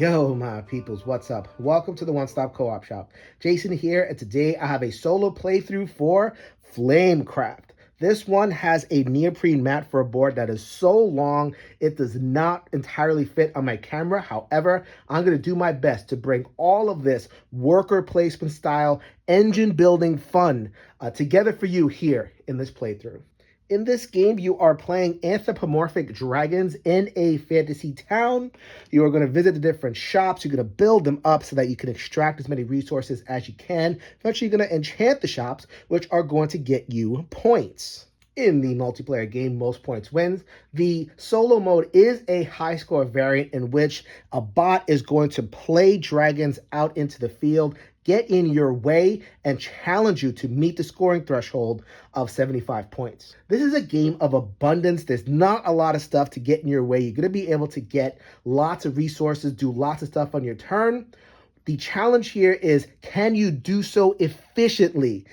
Yo, my peoples, what's up? Welcome to the One Stop Co-op Shop. Jason here, and today I have a solo playthrough for Flamecraft. This one has a neoprene mat for a board that is so long, it does not entirely fit on my camera. However, I'm going to do my best to bring all of this worker placement style, engine building fun together for you here in this playthrough. In this game, you are playing anthropomorphic dragons in a fantasy town. You are going to visit the different shops. You're going to build them up so that you can extract as many resources as you can. Eventually, you're going to enchant the shops, which are going to get you points. In the multiplayer game, most points wins. The solo mode is a high score variant in which a bot is going to play dragons out into the field, get in your way, and challenge you to meet the scoring threshold of 75 points. This is a game of abundance. There's not a lot of stuff to get in your way. You're going to be able to get lots of resources, do lots of stuff on your turn. The challenge here is, can you do so efficiently?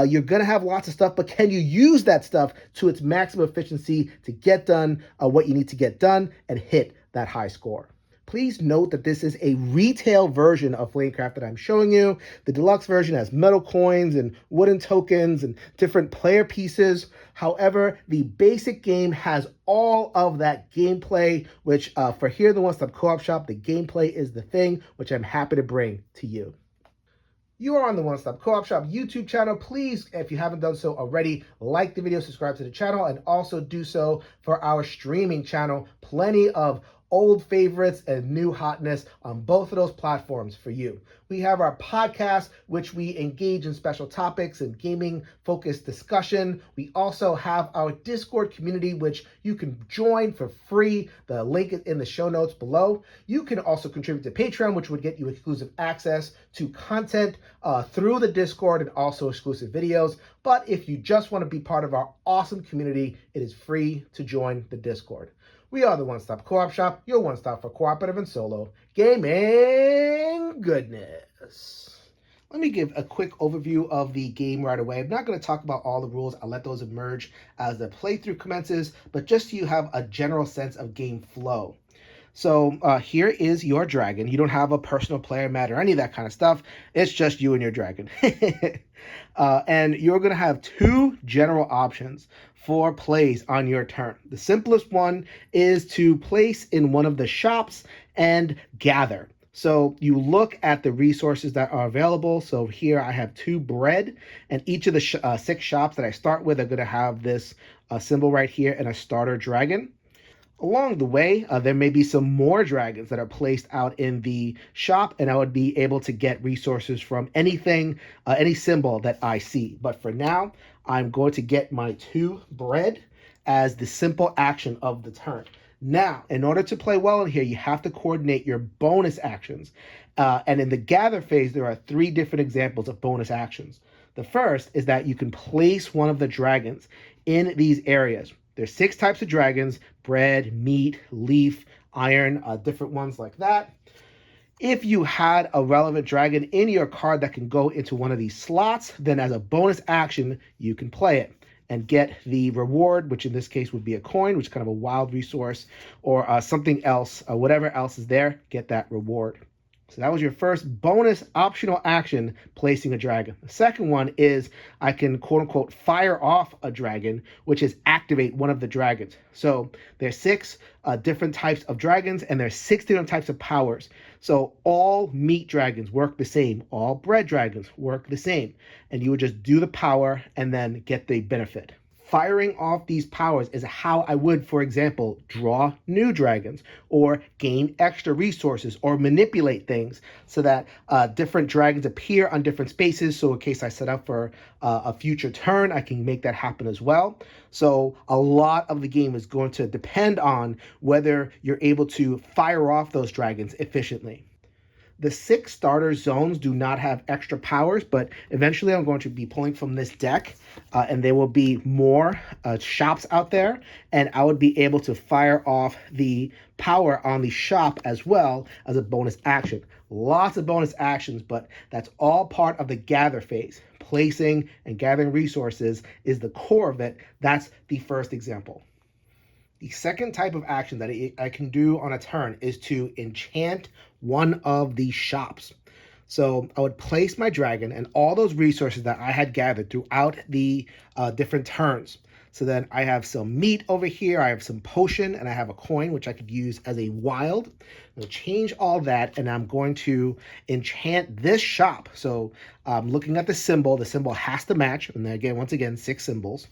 You're going to have lots of stuff, but can you use that stuff to its maximum efficiency to get done what you need to get done and hit that high score? Please note that this is a retail version of Flamecraft that I'm showing you. The deluxe version has metal coins and wooden tokens and different player pieces. However, the basic game has all of that gameplay, which for here, the One Stop Co-op Shop, the gameplay is the thing, which I'm happy to bring to you. You are on the One Stop Co-op Shop YouTube channel. Please, if you haven't done so already, like the video, subscribe to the channel, and also do so for our streaming channel. Plenty of old favorites and new hotness on both of those platforms for you. We have our podcast, which we engage in special topics and gaming-focused discussion. We also have our Discord community, which you can join for free. The link is in the show notes below. You can also contribute to Patreon, which would get you exclusive access to content through the Discord and also exclusive videos. But if you just want to be part of our awesome community, it is free to join the Discord. We are the One Stop Co-op Shop, your one stop for cooperative and solo gaming goodness. Let me give a quick overview of the game right away. I'm not going to talk about all the rules. I'll let those emerge as the playthrough commences, but just so you have a general sense of game flow. So here is your dragon. You don't have a personal player mat or any of that kind of stuff. It's just you and your dragon. And you're going to have two general options for plays on your turn. The simplest one is to place in one of the shops and gather. So you look at the resources that are available. So here I have 2 bread, and each of the 6 shops that I start with are going to have this symbol right here and a starter dragon. Along the way, there may be some more dragons that are placed out in the shop, and I would be able to get resources from anything, any symbol that I see. But for now, I'm going to get my 2 bread as the simple action of the turn. Now, in order to play well in here, you have to coordinate your bonus actions. And in the gather phase, there are 3 different examples of bonus actions. The first is that you can place one of the dragons in these areas. There's 6 types of dragons: bread, meat, leaf, iron, different ones like that. If you had a relevant dragon in your card that can go into one of these slots, then as a bonus action, you can play it and get the reward, which in this case would be a coin, which is kind of a wild resource, or something else, whatever else is there, get that reward. So that was your first bonus optional action, placing a dragon. The second one is I can quote unquote fire off a dragon, which is activate one of the dragons. So there's 6 different types of dragons, and there's 6 different types of powers. So all meat dragons work the same. All bread dragons work the same. And you would just do the power and then get the benefit. Firing off these powers is how I would, for example, draw new dragons or gain extra resources or manipulate things so that different dragons appear on different spaces. So in case I set up for a future turn, I can make that happen as well. So a lot of the game is going to depend on whether you're able to fire off those dragons efficiently. The 6 starter zones do not have extra powers, but eventually I'm going to be pulling from this deck, and there will be more shops out there, and I would be able to fire off the power on the shop as well as a bonus action. Lots of bonus actions, but that's all part of the gather phase. Placing and gathering resources is the core of it. That's the first example. The second type of action that I can do on a turn is to enchant one of the shops. So I would place my dragon and all those resources that I had gathered throughout the different turns. So then I have some meat over here, I have some potion, and I have a coin, which I could use as a wild. I'm going to change all that, and I'm going to enchant this shop. So looking at the symbol has to match. And then again, once again, 6 symbols.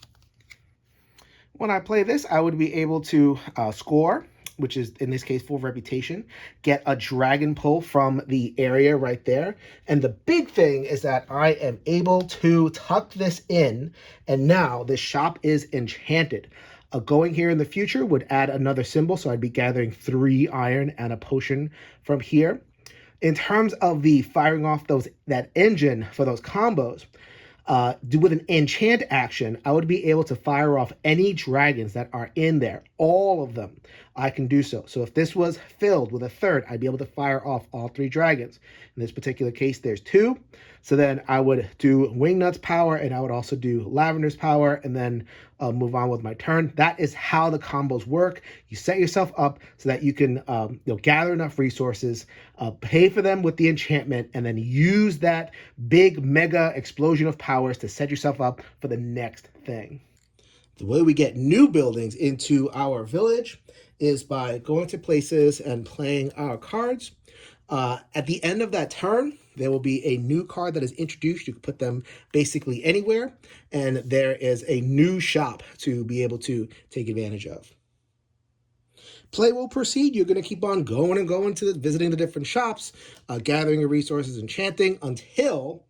When I play this, I would be able to score, which is in this case 4 reputation, get a dragon pull from the area right there. And the big thing is that I am able to tuck this in, and now this shop is enchanted. Going here in the future would add another symbol, so I'd be gathering 3 iron and a potion from here. In terms of the firing off that engine for those combos, with an enchant action, I would be able to fire off any dragons that are in there, all of them. I can do so. So if this was filled with a third, I'd be able to fire off all 3 dragons. In this particular case, there's 2. So then I would do Wingnut's power, and I would also do Lavender's power, and then move on with my turn. That is how the combos work. You set yourself up so that you can gather enough resources, pay for them with the enchantment, and then use that big mega explosion of powers to set yourself up for the next thing. The way we get new buildings into our village is by going to places and playing our cards. At the end of that turn, there will be a new card that is introduced. You can put them basically anywhere, and there is a new shop to be able to take advantage of. Play will proceed. You're going to keep on going and going to visiting the different shops, gathering your resources and chanting until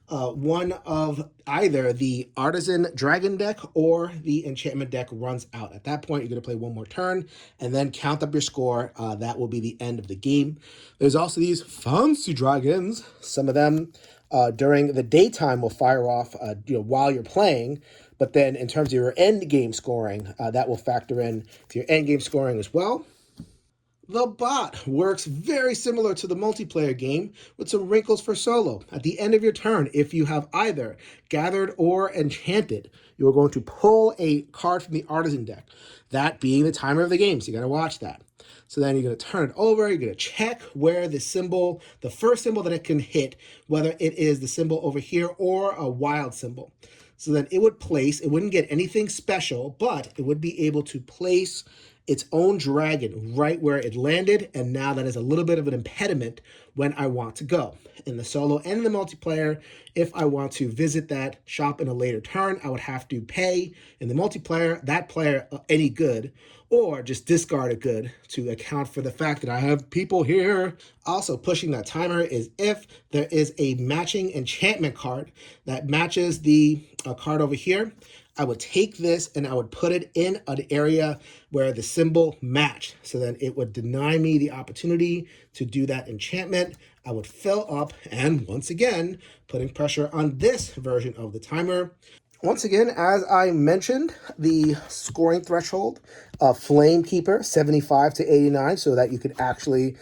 one of either the Artisan Dragon deck or the Enchantment deck runs out. At that point, you're going to play one more turn and then count up your score. That will be the end of the game. There's also these fancy dragons. Some of them during the daytime will fire off while you're playing. But then in terms of your end game scoring, that will factor in to your end game scoring as well. The bot works very similar to the multiplayer game with some wrinkles for solo. At the end of your turn, if you have either gathered or enchanted, you are going to pull a card from the Artisan deck, that being the timer of the game, so you got to watch that. So then you're going to turn it over, you're going to check where the first symbol that it can hit, whether it is the symbol over here or a wild symbol. So then it wouldn't get anything special, but it would be able to place its own dragon right where it landed, and now that is a little bit of an impediment when I want to go. In the solo and in the multiplayer, if I want to visit that shop in a later turn, I would have to pay in the multiplayer that player any good, or just discard a good to account for the fact that I have people here. Also pushing that timer is if there is a matching enchantment card that matches the card over here, I would take this and I would put it in an area where the symbol matched. So then it would deny me the opportunity to do that enchantment. I would fill up, and once again, putting pressure on this version of the timer. Once again, as I mentioned, the scoring threshold of Flamekeeper, 75 to 89, so that you could actually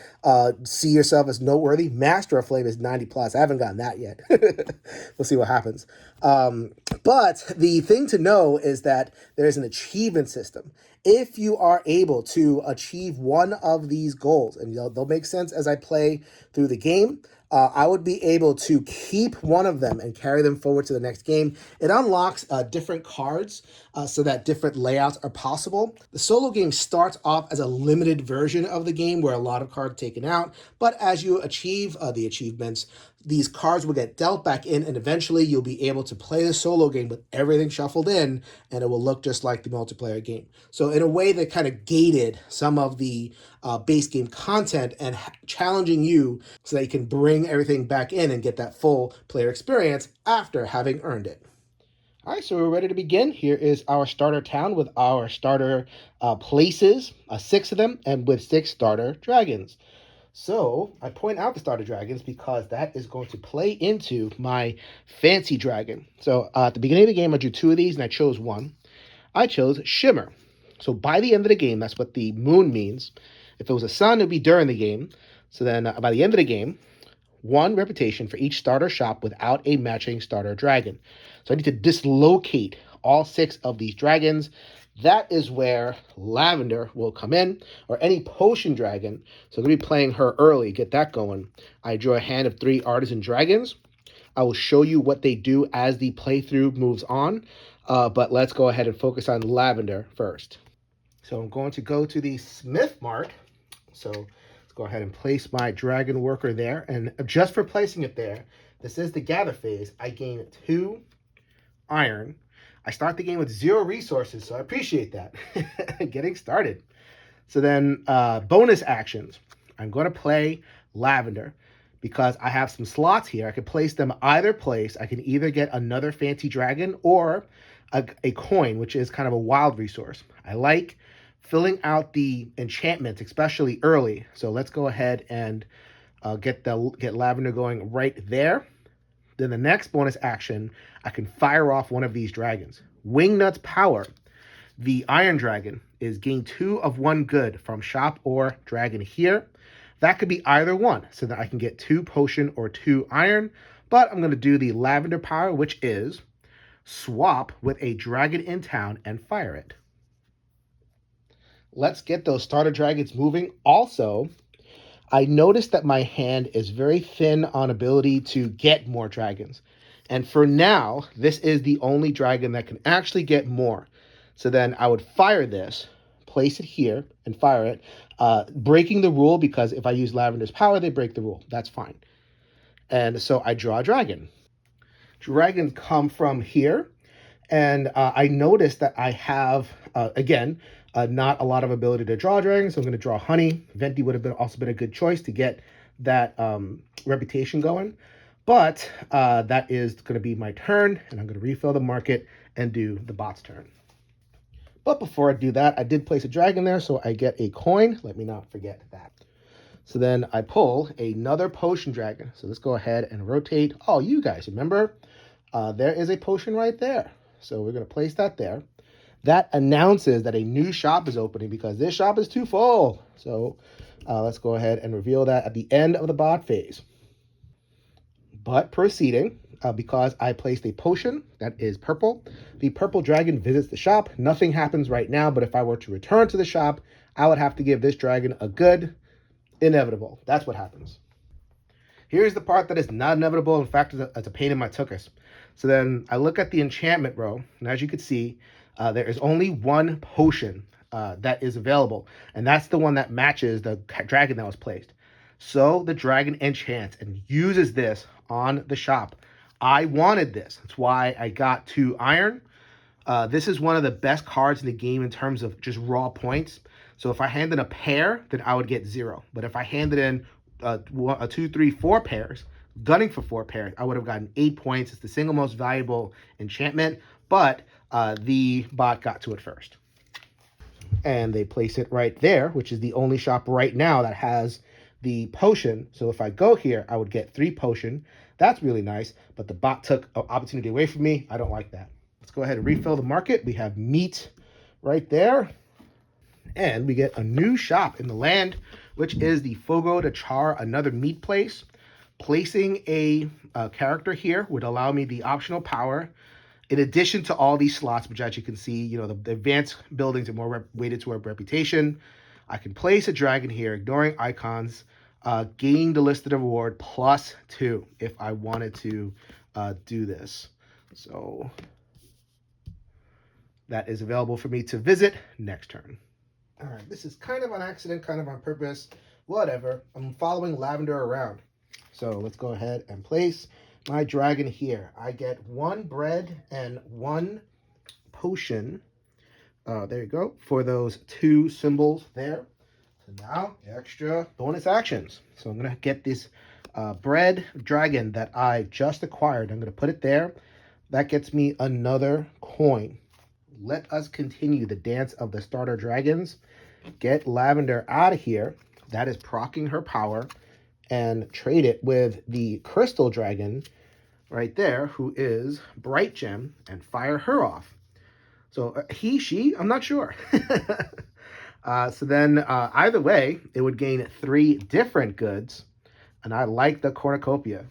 see yourself as noteworthy. Master of Flame is 90 plus. I haven't gotten that yet. We'll see what happens. But the thing to know is that there's an achievement system. If you are able to achieve one of these goals, and they'll make sense as I play through the game, I would be able to keep one of them and carry them forward to the next game. It unlocks different cards so that different layouts are possible. The solo game starts off as a limited version of the game where a lot of cards are taken out, but as you achieve the achievements, these cards will get dealt back in, and eventually you'll be able to play the solo game with everything shuffled in, and it will look just like the multiplayer game. So in a way that kind of gated some of the base game content and challenging you so that you can bring everything back in and get that full player experience after having earned it. All right, so we're ready to begin. Here is our starter town with our starter places, 6 of them, and with 6 starter dragons. So I point out the starter dragons because that is going to play into my fancy dragon. So at the beginning of the game, I drew 2 of these and I chose one. I chose Shimmer. So by the end of the game, that's what the moon means. If it was a sun, it would be during the game. So then by the end of the game, 1 reputation for each starter shop without a matching starter dragon. So I need to dislocate all 6 of these dragons. that is where Lavender will come in, or any potion dragon. So I'm going to be playing her early, get that going. I draw a hand of 3 artisan dragons. I will show you what they do as the playthrough moves on, but let's go ahead and focus on Lavender first. So I'm going to go to the Smith Mart. So let's go ahead and place my dragon worker there. And just for placing it there, this is the gather phase. I gain 2 iron. I start the game with 0 resources, so I appreciate that. Getting started. So then bonus actions. I'm going to play Lavender because I have some slots here. I can place them either place. I can either get another fancy dragon or a coin, which is kind of a wild resource. I like filling out the enchantments, especially early. So let's go ahead and get Lavender going right there. Then the next bonus action, I can fire off one of these dragons. Wingnut's power. The Iron Dragon is gain 2 of 1 good from shop or dragon here. That could be either one, so that I can get 2 potion or 2 iron. But I'm going to do the Lavender power, which is swap with a dragon in town and fire it. Let's get those starter dragons moving. Also, I noticed that my hand is very thin on ability to get more dragons. And for now, this is the only dragon that can actually get more. So then I would fire this, place it here, and fire it, breaking the rule because if I use Lavender's power, they break the rule. That's fine. And so I draw a dragon. Dragons come from here. And I noticed that I have, again, not a lot of ability to draw dragons, so I'm going to draw Honey. Venti would have also been a good choice to get that reputation going. But that is going to be my turn, and I'm going to refill the market and do the bot's turn. But before I do that, I did place a dragon there, so I get a coin. Let me not forget that. So then I pull another potion dragon. So let's go ahead and rotate. Oh, you guys, remember? There is a potion right there. So we're going to place that there. That announces that a new shop is opening because this shop is too full. So let's go ahead and reveal that at the end of the bot phase. But proceeding, because I placed a potion that is purple, the purple dragon visits the shop. Nothing happens right now, but if I were to return to the shop, I would have to give this dragon a good. Inevitable. That's what happens. Here's the part that is not inevitable. In fact, it's a pain in my tuchus. So then I look at the enchantment row, and as you can see, there is only 1 potion that is available, and that's the one that matches the dragon that was placed. So the dragon enchants and uses this on the shop. I wanted this. That's why I got 2 iron. This is one of the best cards in the game in terms of just raw points. So if I handed a pair, then I would get 0. But if I handed in 2, 3, 4 pairs, gunning for 4 pairs, I would have gotten 8 points. It's the single most valuable enchantment, but the bot got to it first. And they place it right there, which is the only shop right now that has the potion. So if I go here, I would get 3 potion. That's really nice, but the bot took an opportunity away from me. I don't like that. Let's go ahead and refill the market. We have meat right there. And we get a new shop in the land, which is the Fogo de Char, another meat place. Placing a character here would allow me the optional power. In addition to all these slots, which as you can see, you know, the advanced buildings are more weighted toward reputation. I can place a dragon here, ignoring icons, gain the listed reward +2 if I wanted to do this. So that is available for me to visit next turn. All right, this is kind of on accident, kind of on purpose, whatever. I'm following Lavender around. So let's go ahead and place my dragon here. I get 1 bread and 1 potion. There you go, for those 2 symbols there. So now, extra bonus actions. So I'm going to get this bread dragon that I just acquired. I'm going to put it there. That gets me another coin. Let us continue the dance of the starter dragons. Get Lavender out of here. That is proccing her power. And trade it with the crystal dragon right there, who is Bright Gem, and fire her off. So he, she, I'm not sure. So then either way, it would gain 3 different goods. And I like the cornucopia.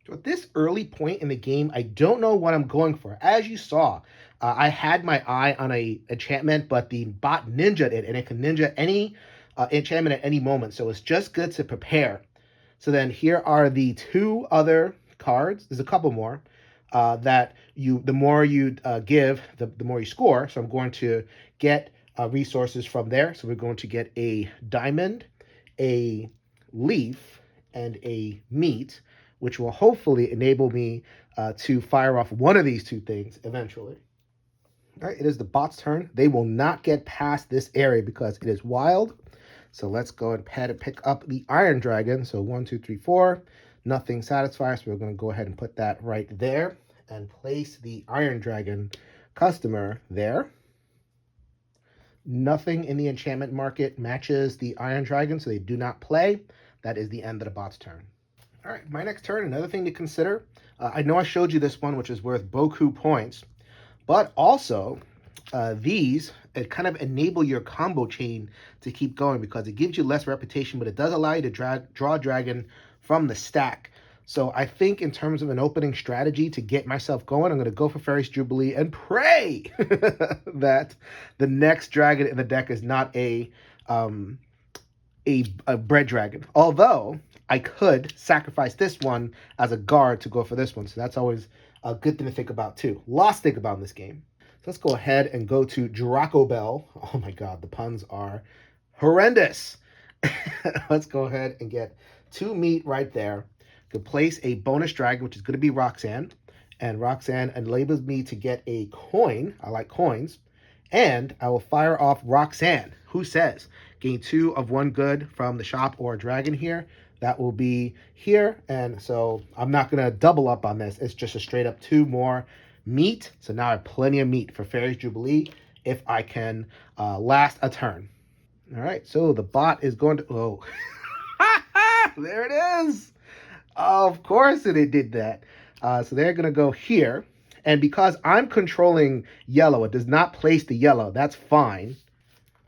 So at this early point in the game, I don't know what I'm going for. As you saw, I had my eye on a enchantment, but the bot ninja'd it, and it can ninja any enchantment at any moment. So it's just good to prepare. So then here are the two other cards. There's a couple more that the more you give, the more you score. So I'm going to get resources from there. So we're going to get a diamond, a leaf, and a meat, which will hopefully enable me to fire off one of these two things eventually. All right, it is the bot's turn. They will not get past this area because it is wild. So let's go ahead and pick up the Iron Dragon. So 1, 2, 3, 4. Nothing satisfies. So we're going to go ahead and put that right there and place the Iron Dragon customer there. Nothing in the enchantment market matches the Iron Dragon, so they do not play. That is the end of the bot's turn. All right, my next turn, another thing to consider. I know I showed you this one, which is worth Boku points. But also, these it kind of enable your combo chain to keep going because it gives you less reputation, but it does allow you to draw a dragon from the stack. So I think in terms of an opening strategy to get myself going, I'm going to go for Fairy's Jubilee and pray that the next dragon in the deck is not a bread dragon. Although I could sacrifice this one as a guard to go for this one. So that's always a good thing to think about too. Lots to think about in this game. So let's go ahead and go to Draco Bell. Oh my god, the puns are horrendous. Let's go ahead and get 2 meat right there. Could place a bonus dragon, which is going to be Roxanne. And Roxanne enables me to get a coin. I like coins. And I will fire off Roxanne. Who says? Gain 2 of 1 good from the shop or a dragon here. That will be here. And so I'm not going to double up on this. It's just a straight up 2 more meat. So now I have plenty of meat for Fairy's Jubilee if I can last a turn. All right. So the bot is going to... Oh. There it is. Of course it did that. So they're going to go here. And because I'm controlling yellow, it does not place the yellow. That's fine.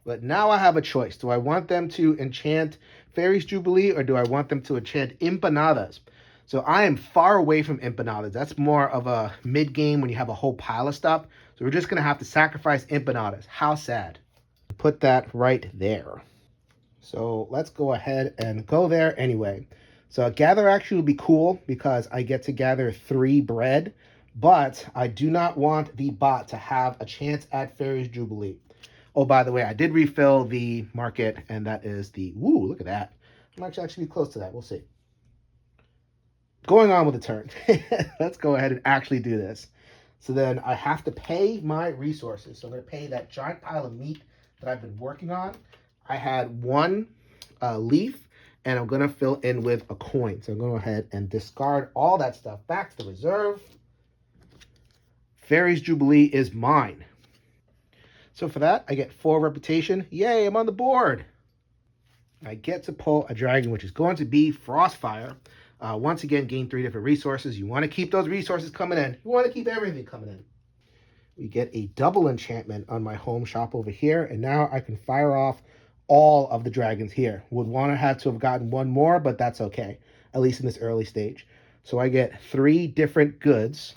But now I have a choice. Do I want them to enchant Fairy's Jubilee or do I want them to enchant Empanadas? So I am far away from Empanadas. That's more of a mid-game when you have a whole pile of stuff. So we're just going to have to sacrifice Empanadas. How sad. Put that right there. So let's go ahead and go there anyway. So a gather action will be cool because I get to gather 3 bread. But I do not want the bot to have a chance at Fairy's Jubilee. Oh, by the way, I did refill the market, and that is the... Woo, look at that. I might actually be close to that. We'll see. Going on with the turn. Let's go ahead and actually do this. So then I have to pay my resources. So I'm going to pay that giant pile of meat that I've been working on. I had 1 leaf, and I'm going to fill in with a coin. So I'm going to go ahead and discard all that stuff back to the reserve. Fairy's Jubilee is mine. So for that, I get 4 reputation. Yay, I'm on the board. I get to pull a dragon, which is going to be Frostfire. Once again, gain 3 different resources. You want to keep those resources coming in. You want to keep everything coming in. We get a double enchantment on my home shop over here. And now I can fire off all of the dragons here. Would want to have gotten 1 more, but that's okay. At least in this early stage. So I get 3 different goods.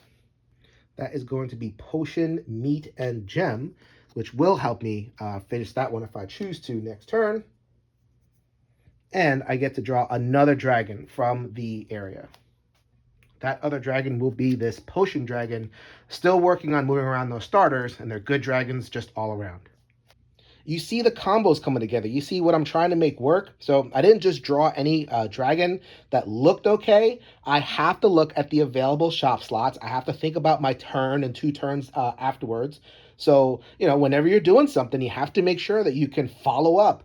That is going to be potion, meat, and gem, which will help me finish that one if I choose to next turn. And I get to draw another dragon from the area. That other dragon will be this potion dragon, still working on moving around those starters, and they're good dragons just all around. You see the combos coming together. You see what I'm trying to make work. So I didn't just draw any dragon that looked okay. I have to look at the available shop slots. I have to think about my turn and 2 turns afterwards. So, you know, whenever you're doing something, you have to make sure that you can follow up.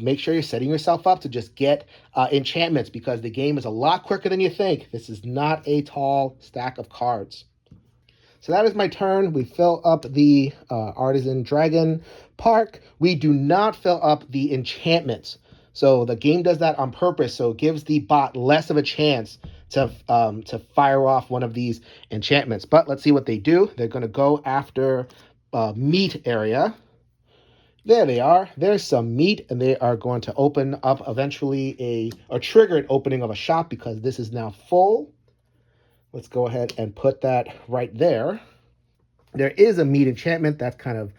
Make sure you're setting yourself up to just get enchantments because the game is a lot quicker than you think. This is not a tall stack of cards. So that is my turn. We fill up the Artisan Dragon Park. We do not fill up the enchantments. So the game does that on purpose. So it gives the bot less of a chance to fire off one of these enchantments. But let's see what they do. They're going to go after meat area. There they are. There's some meat, and they are going to open up eventually or trigger an opening of a shop because this is now full. Let's go ahead and put that right there. There is a meat enchantment that's kind of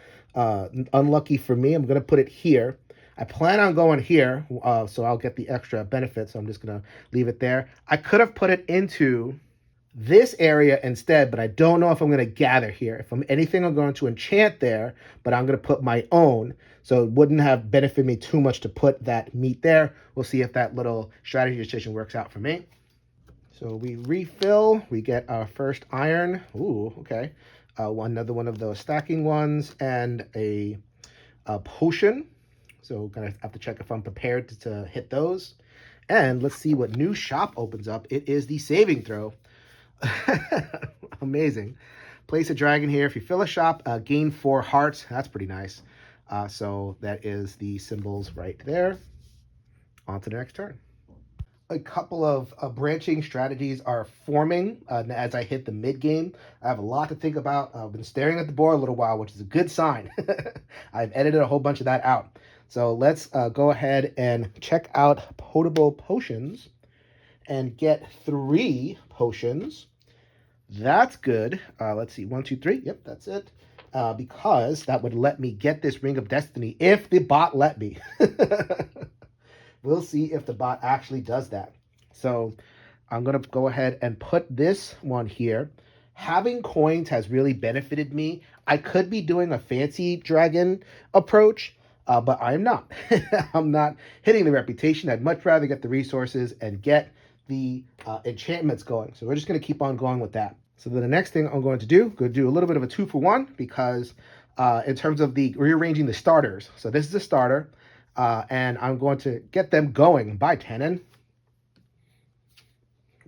unlucky for me. I'm going to put it here. I plan on going here, so I'll get the extra benefit. So I'm just going to leave it there. I could have put it into this area instead, but I don't know if I'm going to gather here. If I'm anything, I'm going to enchant there, but I'm going to put my own. So it wouldn't have benefited me too much to put that meat there. We'll see if that little strategy decision works out for me. So we refill, we get our first iron. Ooh, okay. Another one of those stacking ones and a potion. So gonna have to check if I'm prepared to hit those. And let's see what new shop opens up. It is the saving throw. Amazing. Place a dragon here. If you fill a shop, gain 4 hearts. That's pretty nice. So that is the symbols right there. On to the next turn. A couple of branching strategies are forming as I hit the mid game. I have a lot to think about. I've been staring at the board a little while, which is a good sign. I've edited a whole bunch of that out. So let's go ahead and check out potable potions and get 3 potions. That's good. Let's see, 1, 2, 3. Yep, that's it. Because that would let me get this Ring of Destiny if the bot let me. We'll see if the bot actually does that. So I'm going to go ahead and put this one here. Having coins has really benefited me. I could be doing a fancy dragon approach, but I'm not. I'm not hitting the reputation. I'd much rather get the resources and get the enchantments going. So we're just going to keep on going with that. So then the next thing I'm going to do a little bit of a 2-for-1 because in terms of the rearranging the starters. So this is a starter. And I'm going to get them going by Tenon.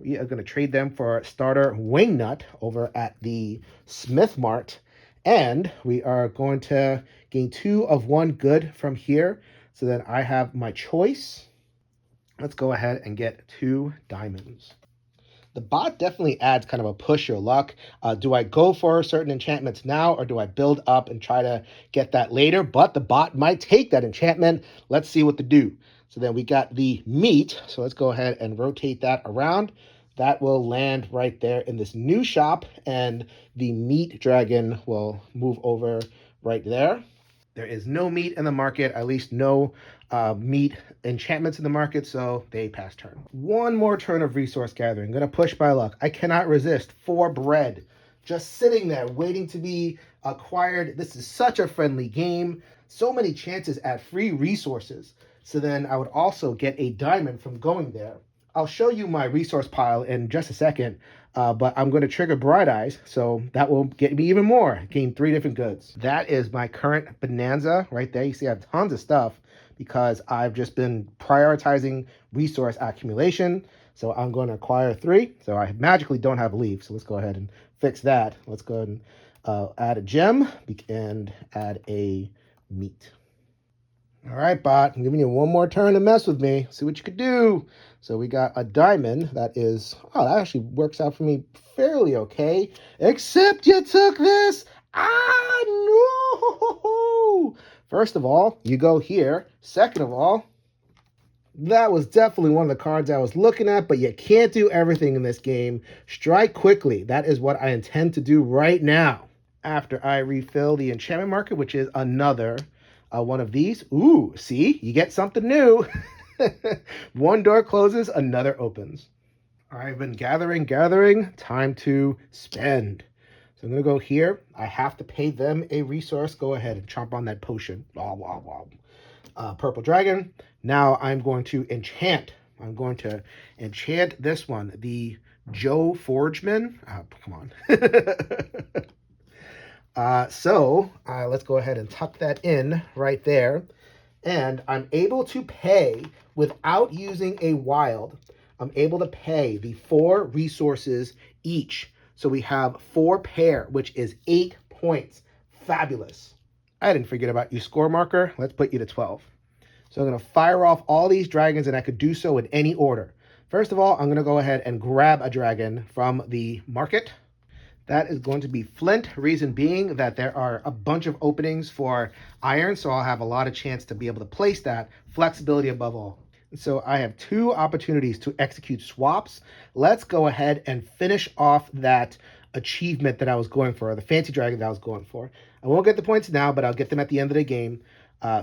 We are going to trade them for starter Wingnut over at the Smith Mart. And we are going to gain 2 of 1 good from here. So then I have my choice. Let's go ahead and get 2 diamonds. The bot definitely adds kind of a push your luck. Do I go for certain enchantments now or do I build up and try to get that later? But the bot might take that enchantment. Let's see what to do. So then we got the meat. So let's go ahead and rotate that around. That will land right there in this new shop and the meat dragon will move over right there. There is no meat in the market, at least no meat enchantments in the market, so they pass turn. One more turn of resource gathering. I'm going to push my luck. I cannot resist 4 bread. Just sitting there waiting to be acquired. This is such a friendly game. So many chances at free resources. So then I would also get a diamond from going there. I'll show you my resource pile in just a second, but I'm going to trigger Bright Eyes, so that will get me even more. Gain 3 different goods. That is my current bonanza right there. You see I have tons of stuff because I've just been prioritizing resource accumulation. So I'm going to acquire 3. So I magically don't have a leaf, so let's go ahead and fix that. Let's go ahead and add a gem and add a meat. All right, bot, I'm giving you one more turn to mess with me. See what you could do. So we got a diamond that is, oh, that actually works out for me fairly okay. Except you took this. Ah, no. First of all, you go here. Second of all, that was definitely one of the cards I was looking at, but you can't do everything in this game. Strike quickly. That is what I intend to do right now. After I refill the enchantment market, which is another one of these. Ooh, see? You get something new. One door closes, another opens. I've been gathering. Time to spend. So I'm going to go here. I have to pay them a resource. Go ahead and chomp on that potion. Blah, blah, blah. Purple dragon. Now I'm going to enchant. I'm going to enchant this one. The Joe Forgeman. Oh, come on. Let's go ahead and tuck that in right there. And I'm able to pay without using a wild. I'm able to pay the 4 resources each. So we have 4 pair, which is 8 points. Fabulous. I didn't forget about you, score marker. Let's put you to 12. So I'm going to fire off all these dragons, and I could do so in any order. First of all, I'm going to go ahead and grab a dragon from the market. That is going to be Flint, reason being that there are a bunch of openings for iron, so I'll have a lot of chance to be able to place that. Flexibility above all. So I have 2 opportunities to execute swaps. Let's go ahead and finish off that achievement that I was going for, or the fancy dragon that I was going for. I won't get the points now, but I'll get them at the end of the game.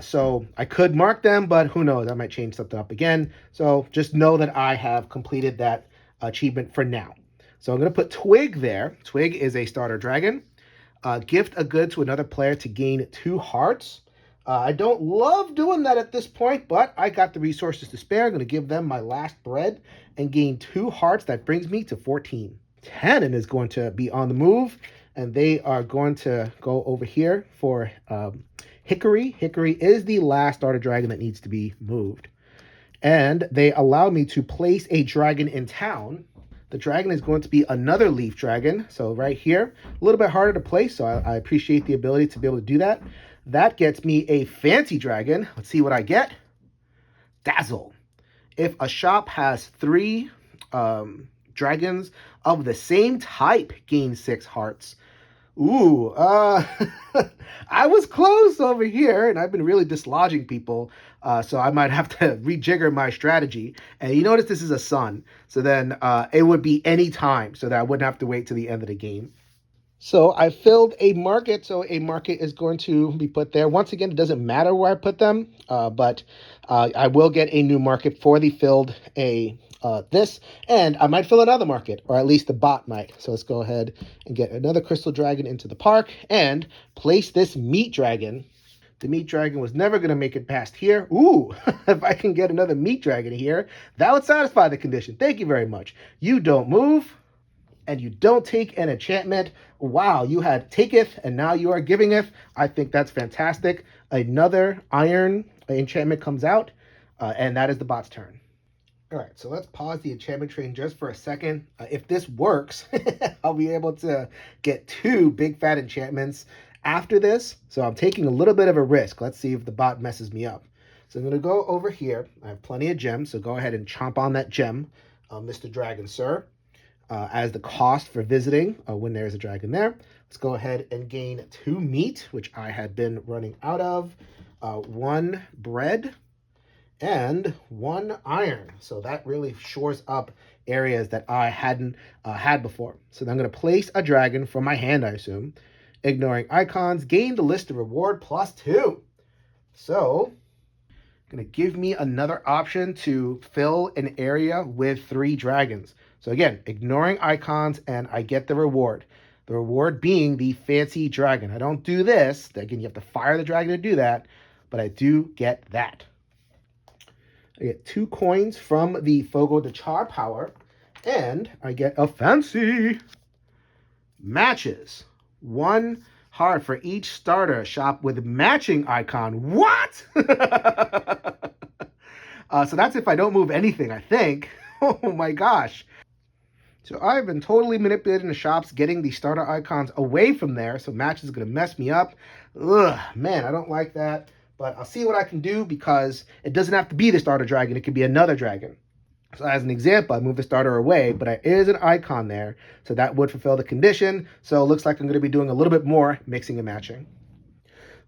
So I could mark them, but who knows? I might change something up again. So just know that I have completed that achievement for now. So I'm going to put Twig there. Twig is a starter dragon. Gift a good to another player to gain 2 hearts. I don't love doing that at this point, but I got the resources to spare. I'm going to give them my last bread and gain 2 hearts. That brings me to 14. Tannen is going to be on the move, and they are going to go over here for Hickory. Hickory is the last starter dragon that needs to be moved. And they allow me to place a dragon in town. The dragon is going to be another leaf dragon. So right here, a little bit harder to place, so I appreciate the ability to be able to do that. That gets me a fancy dragon. Let's see what I get. Dazzle. If a shop has 3 dragons of the same type, gain 6 hearts. Ooh, I was close over here, and I've been really dislodging people, so I might have to rejigger my strategy. And you notice this is a sun, so then it would be any time, so that I wouldn't have to wait till the end of the game. So I filled a market, so a market is going to be put there. Once again, it doesn't matter where I put them, but I will get a new market for the filled this, and I might fill another market, or at least the bot might. So let's go ahead and get another crystal dragon into the park and place this meat dragon. The meat dragon was never going to make it past here. Ooh, if I can get another meat dragon here, that would satisfy the condition. Thank you very much. You don't move, and you don't take an enchantment. Wow, you had taketh, and now you are givingeth. I think that's fantastic. Another iron enchantment comes out, and that is the bot's turn. All right, so let's pause the enchantment train just for a second. If this works, I'll be able to get 2 big fat enchantments after this. So I'm taking a little bit of a risk. Let's see if the bot messes me up. So I'm going to go over here. I have plenty of gems, so go ahead and chomp on that gem, Mr. Dragon, sir. As the cost for visiting when there's a dragon there. Let's go ahead and gain 2 meat, which I had been running out of, 1 bread, and 1 iron. So that really shores up areas that I hadn't had before. So then I'm going to place a dragon from my hand, I assume. Ignoring icons, gain the list of reward +2. So going to give me another option to fill an area with 3 dragons. So again, ignoring icons, and I get the reward. The reward being the fancy dragon. I don't do this. Again, you have to fire the dragon to do that, but I do get that. I get 2 coins from the Fogo de Char power, and I get a fancy matches. 1 heart for each starter shop with matching icon. What? So that's if I don't move anything, I think. Oh my gosh. So I've been totally manipulating the shops, getting the starter icons away from there. So match is going to mess me up. Ugh, man, I don't like that. But I'll see what I can do, because it doesn't have to be the starter dragon. It could be another dragon. So as an example, I move the starter away, but there is an icon there. So that would fulfill the condition. So it looks like I'm going to be doing a little bit more mixing and matching.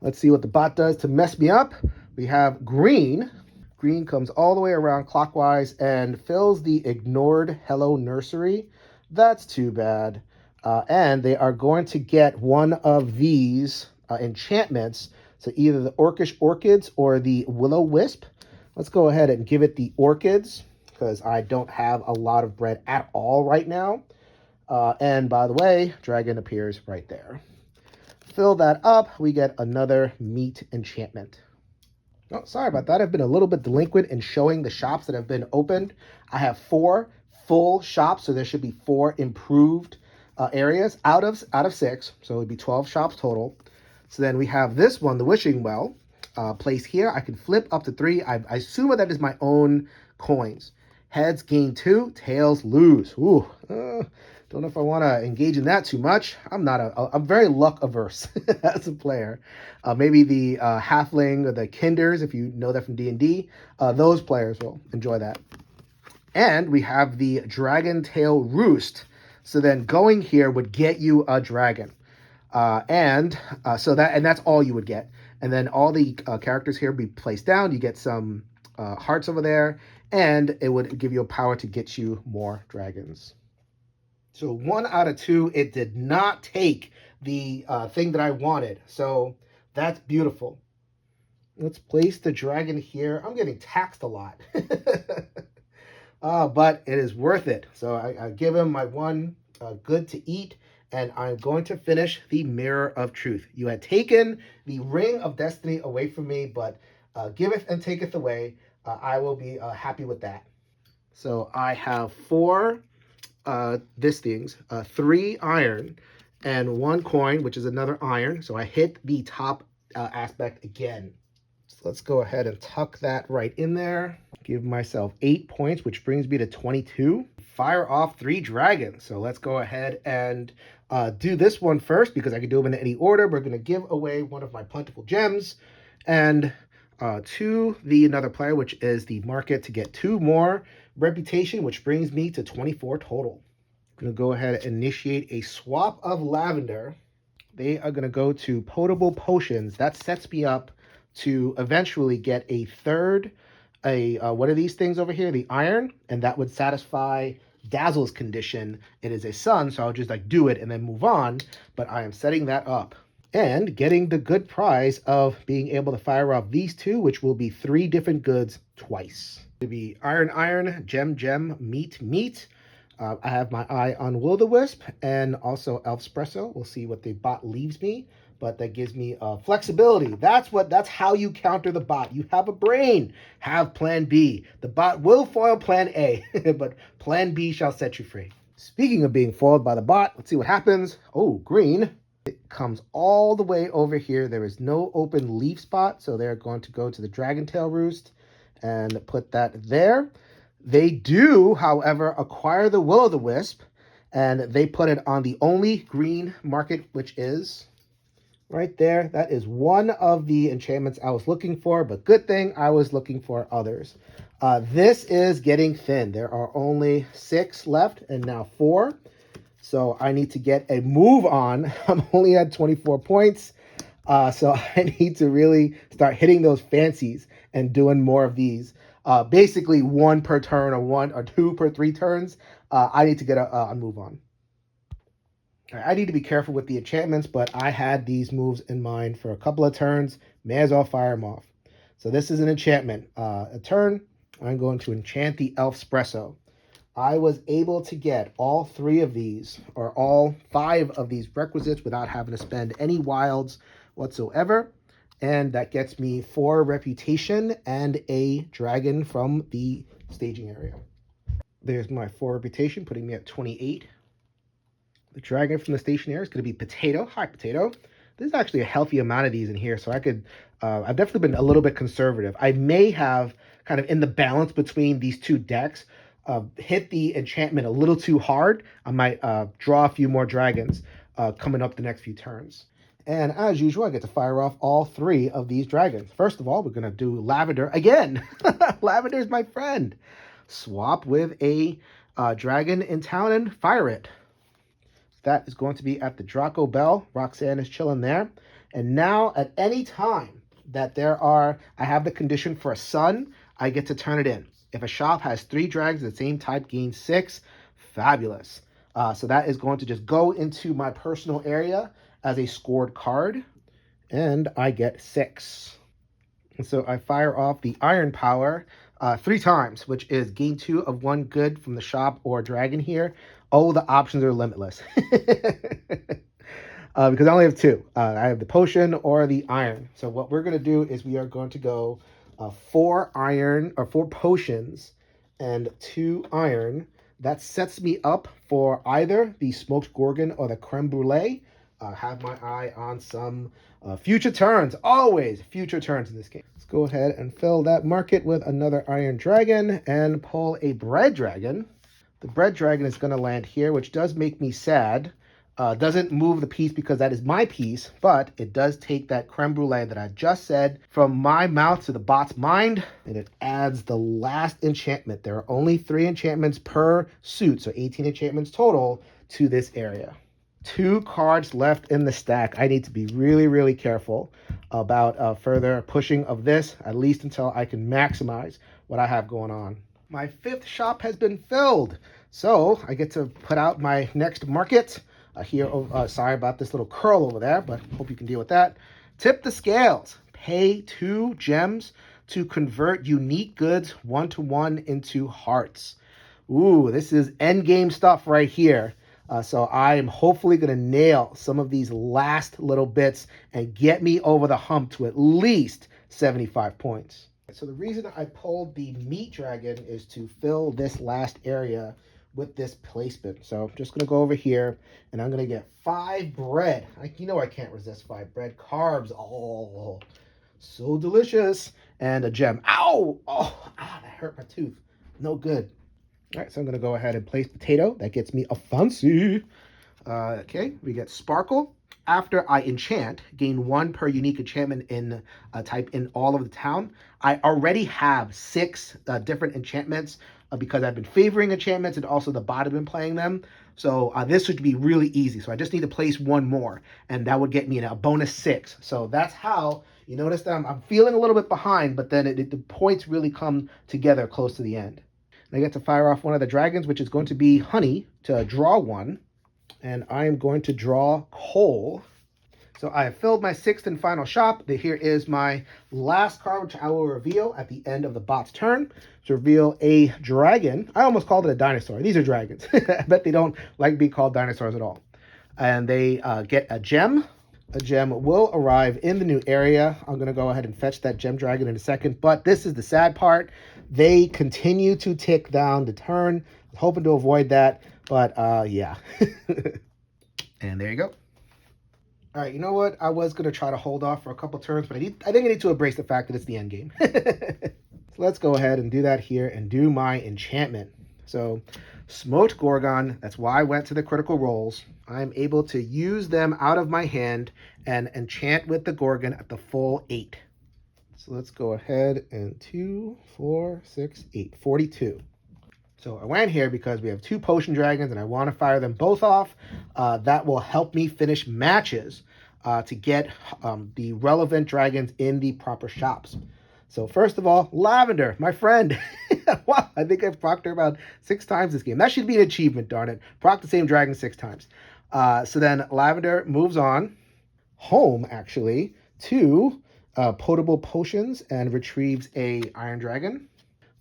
Let's see what the bot does to mess me up. We have green. Green comes all the way around clockwise and fills the ignored Hello Nursery. That's too bad. And they are going to get one of these enchantments. So either the Orcish Orchids or the Will-O-Wisp. Let's go ahead and give it the Orchids, because I don't have a lot of bread at all right now. And by the way, dragon appears right there. Fill that up, we get another meat enchantment. Oh, sorry about that. I've been a little bit delinquent in showing the shops that have been opened. I have 4 full shops, so there should be 4 improved areas out of 6. So it would be 12 shops total. So then we have this one, the Wishing Well, place here. I can flip up to 3. I assume that is my own coins. Heads gain 2, tails lose. Ooh, don't know if I want to engage in that too much. I'm very luck averse as a player. Maybe the halfling or the kinders, if you know that from D&D, those players will enjoy that. And we have the dragon tail roost. So then going here would get you a dragon. So that's all you would get. And then all the characters here would be placed down. You get some hearts over there, and it would give you a power to get you more dragons. So 1 out of 2, it did not take the thing that I wanted. So that's beautiful. Let's place the dragon here. I'm getting taxed a lot. But it is worth it. So I give him my one good to eat, and I'm going to finish the Mirror of Truth. You had taken the Ring of Destiny away from me, but giveth and taketh away. I will be happy with that. So I have 4 this things, 3 iron, and 1 coin, which is another iron. So I hit the top aspect again. So let's go ahead and tuck that right in there. Give myself 8 points, which brings me to 22. Fire off 3 dragons. So let's go ahead and do this one first because I can do them in any order. We're going to give away one of my plentiful gems and to the another player, which is the market, to get 2 more reputation, which brings me to 24 total. I'm going to go ahead and initiate a swap of lavender. They are going to go to potable potions. That sets me up to eventually get a third, what are these things over here? The iron, and that would satisfy Dazzle's condition. It is a sun, so I'll just like do it and then move on, but I am setting that up. And getting the good prize of being able to fire off these 2, which will be 3 different goods twice. It'll be iron, iron, gem, gem, meat, meat. I have my eye on Will-O-Wisp and also Elfspresso. We'll see what the bot leaves me, but that gives me flexibility. That's how you counter the bot. You have a brain. Have plan B. The bot will foil plan A, but plan B shall set you free. Speaking of being foiled by the bot, let's see what happens. Oh, green. It comes all the way over here. There is no open leaf spot, so they're going to go to the Dragon Tail Roost and put that there. They do, however, acquire the Will-O-Wisp, and they put it on the only green market, which is right there. That is one of the enchantments I was looking for, but good thing I was looking for others. This is getting thin. There are only 6 left, and now 4. So I need to get a move on. I'm only at 24 points. So I need to really start hitting those fancies and doing more of these. Basically 1 per turn or 1 or 2 per 3 turns. I need to get a move on. I need to be careful with the enchantments, but I had these moves in mind for a couple of turns. May as well fire them off. So this is an enchantment. A turn, I'm going to enchant the Elfspresso. I was able to get all 3 of these, or all 5 of these requisites without having to spend any wilds whatsoever. And that gets me 4 reputation and a dragon from the staging area. There's my 4 reputation, putting me at 28. The dragon from the station area is going to be Potato. Hi, Potato. There's actually a healthy amount of these in here, so I could, I've definitely been a little bit conservative. I may have, kind of in the balance between these 2 decks, hit the enchantment a little too hard. I might draw a few more dragons coming up the next few turns. And as usual, I get to fire off all 3 of these dragons. First of all, we're going to do Lavender again. Lavender is my friend. Swap with a dragon in town and fire it. That is going to be at the Draco Bell. Roxanne is chilling there. And now, at any time that I have the condition for a sun, I get to turn it in. If a shop has 3 dragons of the same type, gain 6. Fabulous. So that is going to just go into my personal area as a scored card. And I get 6. And so I fire off the Iron Power 3 times, which is gain 2 of 1 good from the shop or dragon here. Oh, the options are limitless. Because I only have 2. I have the potion or the iron. So what we're going to do is we are going to go 4 iron or 4 potions and 2 iron. That sets me up for either the smoked gorgon or the creme brulee. Have my eye on some future turns. Always future turns in this game. Let's go ahead and fill that market with another iron dragon and pull a bread dragon. The bread dragon is going to land here, which does make me sad. Doesn't move the piece because that is my piece, but it does take that creme brulee that I just said from my mouth to the bot's mind, and it adds the last enchantment. There are only 3 enchantments per suit, so 18 enchantments total to this area. 2 cards left in the stack. I need to be really, really careful about further pushing of this, at least until I can maximize what I have going on. My 5th shop has been filled. So I get to put out my next market. Here, sorry about this little curl over there, but hope you can deal with that. Tip the scales. Pay 2 gems to convert unique goods 1-to-1 into hearts. Ooh, this is end game stuff right here. So I am hopefully going to nail some of these last little bits and get me over the hump to at least 75 points. So the reason I pulled the meat dragon is to fill this last area with this placement. So I'm just going to go over here and I'm going to get 5 bread. You know I can't resist 5 bread. Carbs. Oh, so delicious. And a gem. Ow! Oh, that hurt my tooth. No good. All right, so I'm going to go ahead and place potato. That gets me a fancy. Okay, we get sparkle. After I enchant, gain 1 per unique enchantment in type in all of the town. I already have 6 different enchantments because I've been favoring enchantments and also the bot have been playing them. So this should be really easy. So I just need to place 1 more, and that would get me a bonus 6. So that's how you notice that I'm feeling a little bit behind, but then the points really come together close to the end. And I get to fire off one of the dragons, which is going to be honey, to draw 1. And I am going to draw coal. So I have filled my 6th and final shop. Here is my last card, which I will reveal at the end of the bot's turn. To reveal a dragon. I almost called it a dinosaur. These are dragons. I bet they don't like being called dinosaurs at all. And they get a gem. A gem will arrive in the new area. I'm going to go ahead and fetch that gem dragon in a second. But this is the sad part. They continue to tick down the turn. I was hoping to avoid that. But yeah. And there you go. All right, you know what? I was going to try to hold off for a couple turns, but I think I need to embrace the fact that it's the end game. So let's go ahead and do that here and do my enchantment. So Smoked Gorgon, that's why I went to the critical rolls. I'm able to use them out of my hand and enchant with the Gorgon at the full 8. So let's go ahead and 2, 4, 6, 8, 42. So I went here because we have 2 potion dragons and I want to fire them both off. That will help me finish matches to get the relevant dragons in the proper shops. So first of all, Lavender, my friend. Wow, I think I've procced her about 6 times this game. That should be an achievement, darn it. Proc the same dragon 6 times. So then Lavender moves on home, actually, to potable potions and retrieves a iron dragon.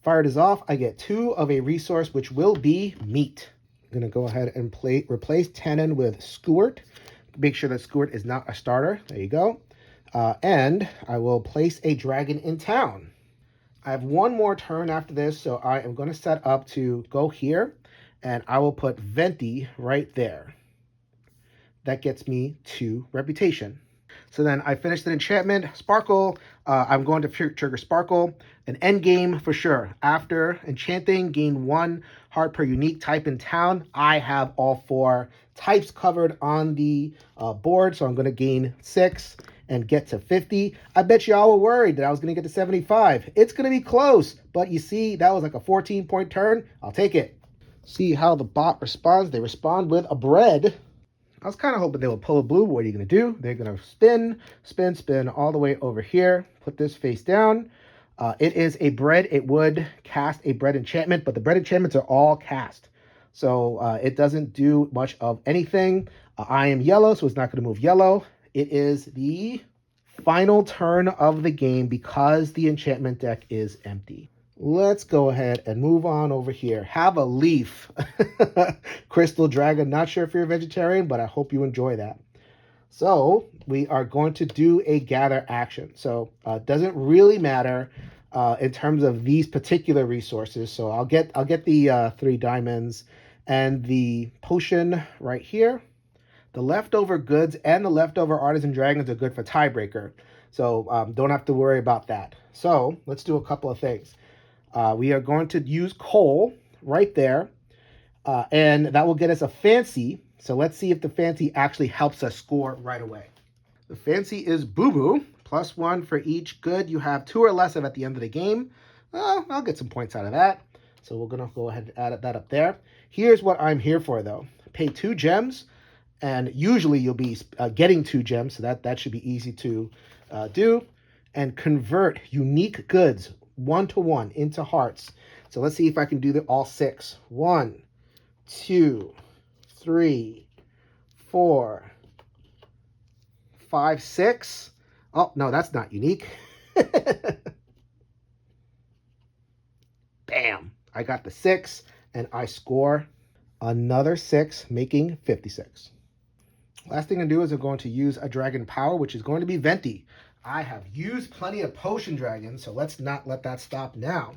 Fired is off. I get 2 of a resource, which will be meat. I'm going to go ahead and replace Tannin with Skewert. Make sure that Skewert is not a starter. There you go. And I will place a dragon in town. I have 1 more turn after this, so I am going to set up to go here, and I will put Venti right there. That gets me 2 reputation. So then I finished an enchantment, Sparkle. I'm going to trigger Sparkle. An end game for sure. After enchanting, gain 1 heart per unique type in town. I have all 4 types covered on the board, so I'm going to gain 6 and get to 50. I bet y'all were worried that I was going to get to 75. It's going to be close, but you see, that was like a 14-point turn. I'll take it. See how the bot responds. They respond with a bread. I was kind of hoping they would pull a blue. What are you going to do? They're going to spin, spin, spin all the way over here. Put this face down. It is a bread. It would cast a bread enchantment, but the bread enchantments are all cast. So it doesn't do much of anything. I am yellow, so it's not going to move yellow. It is the final turn of the game because the enchantment deck is empty. Let's go ahead and move on over here. Have a leaf. Crystal Dragon. Not sure if you're a vegetarian, but I hope you enjoy that. So we are going to do a gather action. So it doesn't really matter in terms of these particular resources. So I'll get the 3 diamonds and the potion right here. The leftover goods and the leftover artisan dragons are good for tiebreaker. So don't have to worry about that. So let's do a couple of things. We are going to use coal right there, and that will get us a fancy. So let's see if the fancy actually helps us score right away. The fancy is Boo Boo, +1 for each good you have 2 or less of at the end of the game. I'll get some points out of that. So we're going to go ahead and add that up there. Here's what I'm here for, though. Pay 2 gems, and usually you'll be getting 2 gems, so that should be easy to do. And convert unique goods 1-to-1 into hearts. So let's see if I can do all 6. 1, 2, 3, 4, 5, 6. Oh, no, that's not unique. Bam! I got the 6, and I score another 6, making 56. Last thing to do is I'm going to use a dragon power, which is going to be Venti. I have used plenty of potion dragons, so let's not let that stop now.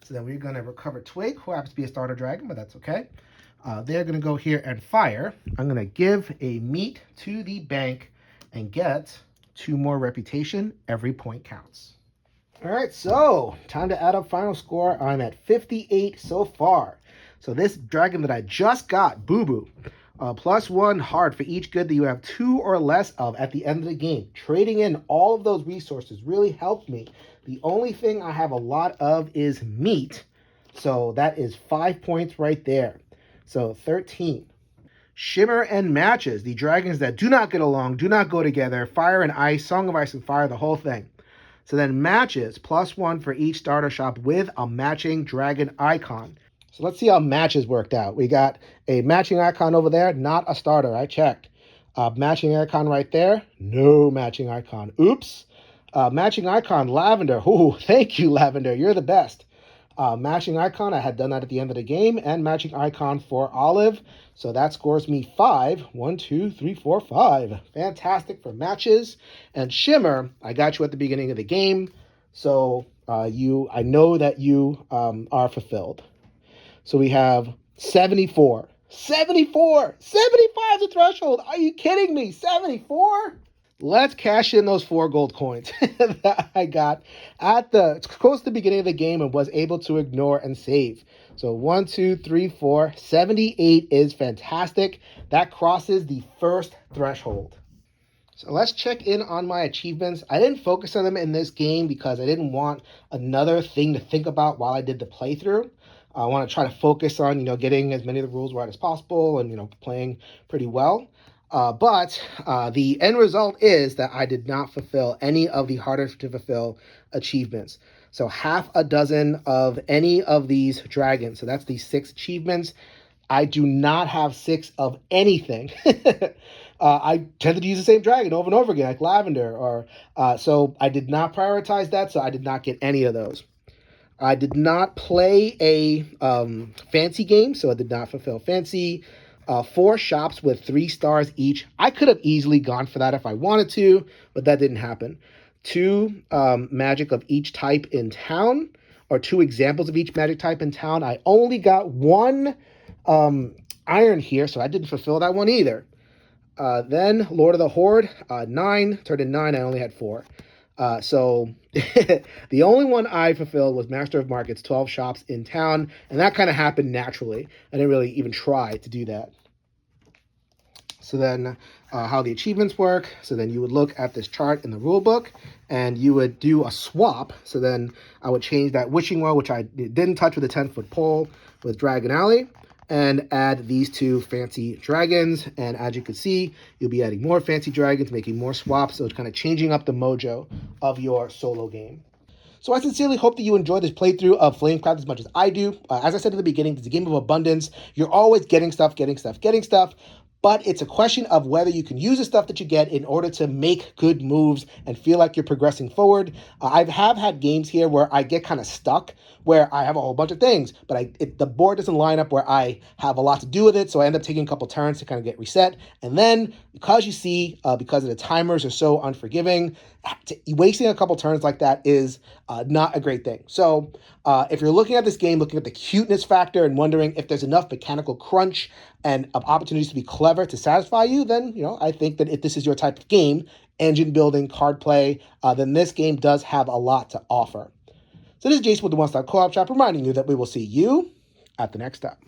So then we're going to recover Twig, who happens to be a starter dragon, but that's okay. They're going to go here and fire. I'm going to give a meat to the bank and get 2 more reputation. Every point counts. All right, so time to add up final score. I'm at 58 so far. So this dragon that I just got, Boo Boo, +1 heart for each good that you have 2 or less of at the end of the game. Trading in all of those resources really helped me. The only thing I have a lot of is meat. So that is 5 points right there. So 13. Shimmer and matches, the dragons that do not get along, do not go together. Fire and ice, Song of Ice and Fire, the whole thing. So then matches, +1 for each starter shop with a matching dragon icon. So let's see how matches worked out. We got a matching icon over there, not a starter. I checked. Matching icon right there, no matching icon. Oops. Matching icon, Lavender. Ooh, thank you, Lavender. You're the best. Matching icon, I had done that at the end of the game, and matching icon for Olive. So that scores me 5. 1, 2, 3, 4, 5. Fantastic for matches. And Shimmer, I got you at the beginning of the game. So I know that you are fulfilled. So we have 74. 74! 75 is the threshold! Are you kidding me? 74? Let's cash in those 4 gold coins that I got at close to the beginning of the game and was able to ignore and save. So 1, 2, 3, 4, 78 is fantastic. That crosses the first threshold. So let's check in on my achievements. I didn't focus on them in this game because I didn't want another thing to think about while I did the playthrough. I want to try to focus on, getting as many of the rules right as possible and, playing pretty well. But the end result is that I did not fulfill any of the harder to fulfill achievements. So half a dozen of any of these dragons. So that's the 6 achievements. I do not have 6 of anything. I tended to use the same dragon over and over again, like Lavender. So I did not prioritize that, so I did not get any of those. I did not play a fancy game, so I did not fulfill fancy. 4 shops with 3 stars each. I could have easily gone for that if I wanted to, but that didn't happen. 2 magic of each type in town, or 2 examples of each magic type in town. I only got 1 iron here, so I didn't fulfill that one either. Then Lord of the Horde, 9, turned in 9, I only had 4. So the only one I fulfilled was Master of Markets, 12 shops in town, and that kind of happened naturally. I didn't really even try to do that. So then how the achievements work, so then you would look at this chart in the rule book, and you would do a swap. So then I would change that wishing well, which I didn't touch with a 10-foot pole, with Dragon Alley, and add these 2 fancy dragons. And as you can see, you'll be adding more fancy dragons, making more swaps. So it's kind of changing up the mojo of your solo game. So I sincerely hope that you enjoyed this playthrough of Flamecraft as much as I do. As I said at the beginning, it's a game of abundance. You're always getting stuff. But it's a question of whether you can use the stuff that you get in order to make good moves and feel like you're progressing forward. I have had games here where I get kind of stuck, where I have a whole bunch of things, but the board doesn't line up where I have a lot to do with it, so I end up taking a couple turns to kind of get reset. And then, because because of the timers are so unforgiving, wasting a couple turns like that is not a great thing. So if you're looking at this game, looking at the cuteness factor and wondering if there's enough mechanical crunch and opportunities to be clever to satisfy you, then I think that if this is your type of game, engine building, card play, then this game does have a lot to offer. So this is Jason with the One Stop Co-op Shop, reminding you that we will see you at the next stop.